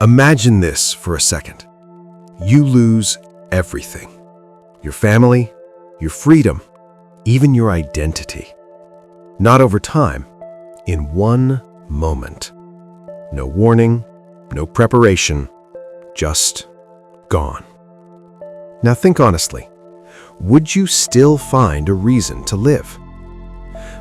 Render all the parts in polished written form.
Imagine this for a second. You lose everything. Your family, your freedom, even your identity. Not over time, in one moment. No warning, no preparation, just gone. Now think honestly, would you still find a reason to live?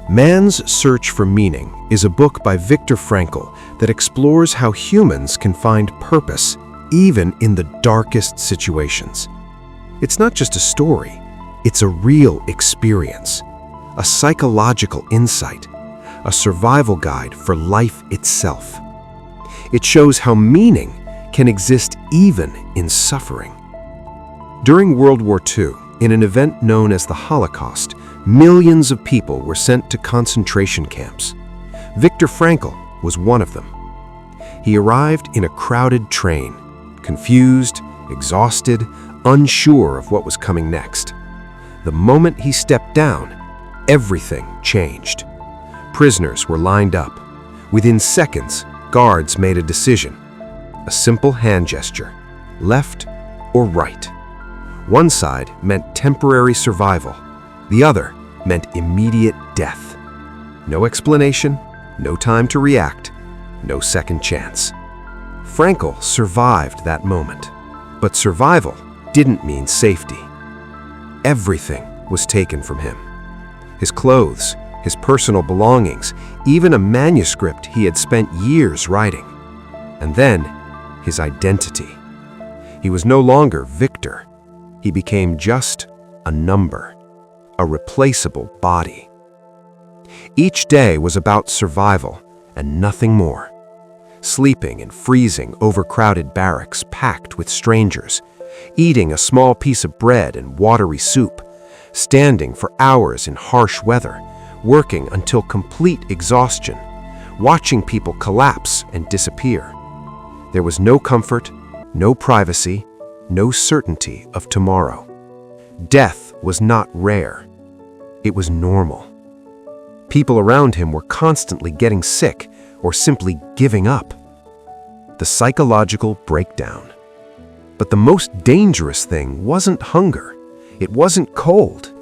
Man's Search for Meaning is a book by Viktor Frankl that explores how humans can find purpose even in the darkest situations. It's not just a story, it's a real experience, a psychological insight, a survival guide for life itself. It shows how meaning can exist even in suffering. During World War II, in an event known as the Holocaust, millions of people were sent to concentration camps. Viktor Frankl was one of them. He arrived in a crowded train, confused, exhausted, unsure of what was coming next. The moment he stepped down, everything changed. Prisoners were lined up. Within seconds, guards made a decision. A simple hand gesture, left or right. One side meant temporary survival. The other meant immediate death. No explanation, no time to react, no second chance. Frankl survived that moment. But survival didn't mean safety. Everything was taken from him. His clothes, his personal belongings, even a manuscript he had spent years writing. And then, his identity. He was no longer Victor. He became just a number, a replaceable body. Each day was about survival and nothing more. Sleeping in freezing, overcrowded barracks packed with strangers, eating a small piece of bread and watery soup, standing for hours in harsh weather, working until complete exhaustion, watching people collapse and disappear. There was no comfort, no privacy, no certainty of tomorrow. Death was not rare. It was normal. People around him were constantly getting sick or simply giving up. The psychological breakdown. But the most dangerous thing wasn't hunger. It wasn't cold.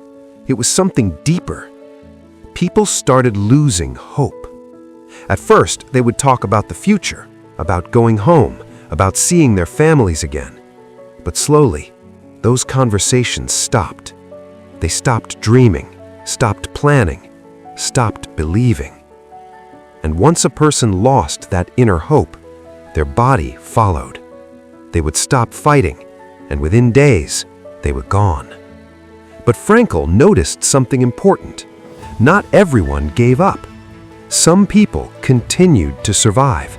It was something deeper. People started losing hope. At first, they would talk about the future, about going home, about seeing their families again. But slowly, those conversations stopped. They stopped dreaming, stopped planning, stopped believing. And once a person lost that inner hope, their body followed. They would stop fighting, and within days, they were gone. But Frankl noticed something important. Not everyone gave up. Some people continued to survive,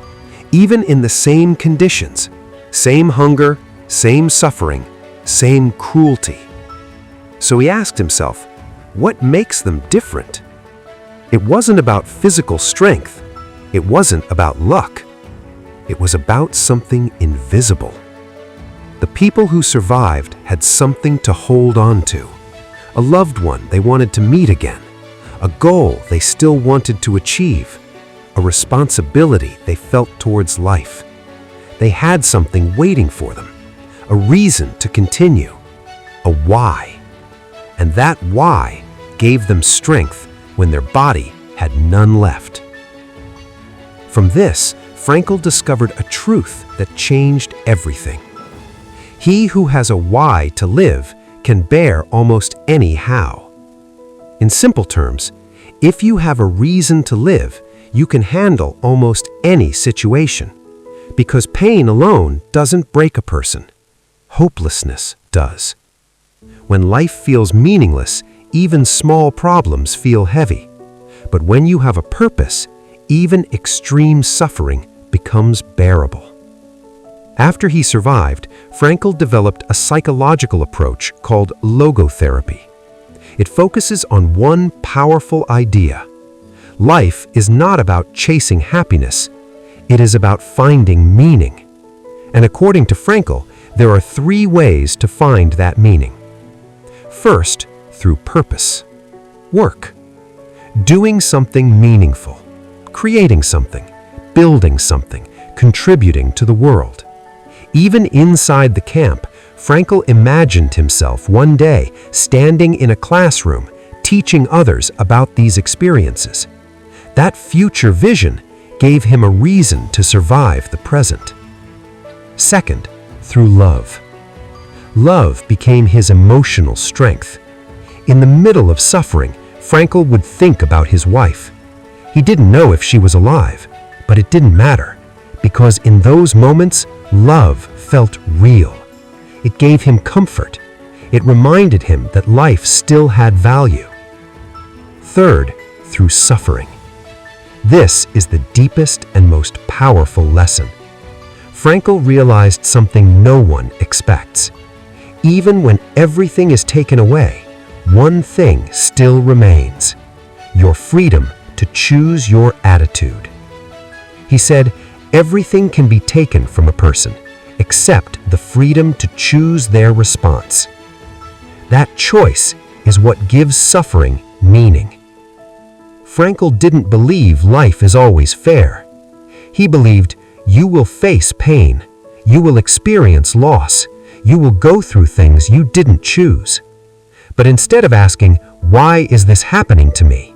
even in the same conditions, same hunger, same suffering, same cruelty. So he asked himself, what makes them different? It wasn't about physical strength. It wasn't about luck. It was about something invisible. The people who survived had something to hold on to, a loved one they wanted to meet again, a goal they still wanted to achieve, a responsibility they felt towards life. They had something waiting for them, a reason to continue, a why. And that why gave them strength when their body had none left. From this, Frankl discovered a truth that changed everything. He who has a why to live can bear almost any how. In simple terms, if you have a reason to live, you can handle almost any situation. Because pain alone doesn't break a person. Hopelessness does. When life feels meaningless, even small problems feel heavy. But when you have a purpose, even extreme suffering becomes bearable. After he survived, Frankl developed a psychological approach called logotherapy. It focuses on one powerful idea. Life is not about chasing happiness. It is about finding meaning. And according to Frankl, there are 3 ways to find that meaning. First, through purpose. Work. Doing something meaningful. Creating something. Building something. Contributing to the world. Even inside the camp, Frankl imagined himself one day standing in a classroom, teaching others about these experiences. That future vision gave him a reason to survive the present. Second, through love. Love became his emotional strength. In the middle of suffering, Frankl would think about his wife. He didn't know if she was alive, but it didn't matter, because in those moments, love felt real. It gave him comfort. It reminded him that life still had value. Third, through suffering. This is the deepest and most powerful lesson. Frankl realized something no one expects. Even when everything is taken away, one thing still remains: your freedom to choose your attitude. He said, everything can be taken from a person, except the freedom to choose their response. That choice is what gives suffering meaning. Frankl didn't believe life is always fair. He believed you will face pain, you will experience loss, you will go through things you didn't choose. But instead of asking, why is this happening to me?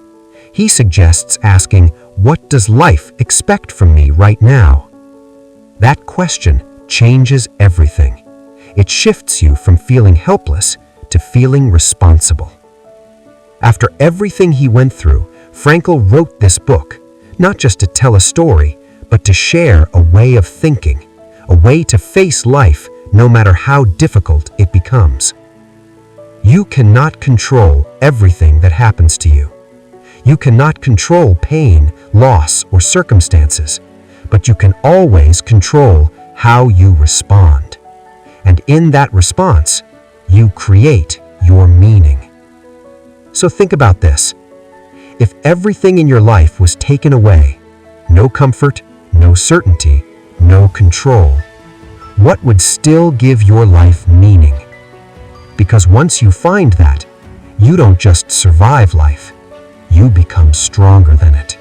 He suggests asking, what does life expect from me right now? That question changes everything. It shifts you from feeling helpless to feeling responsible. After everything he went through, Frankl wrote this book, not just to tell a story, but to share a way of thinking, a way to face life no matter how difficult it becomes. You cannot control everything that happens to you. You cannot control pain, loss, or circumstances, but you can always control how you respond. And in that response, you create your meaning. So think about this. If everything in your life was taken away, no comfort, no certainty, no control, what would still give your life meaning? Because once you find that, you don't just survive life, you become stronger than it.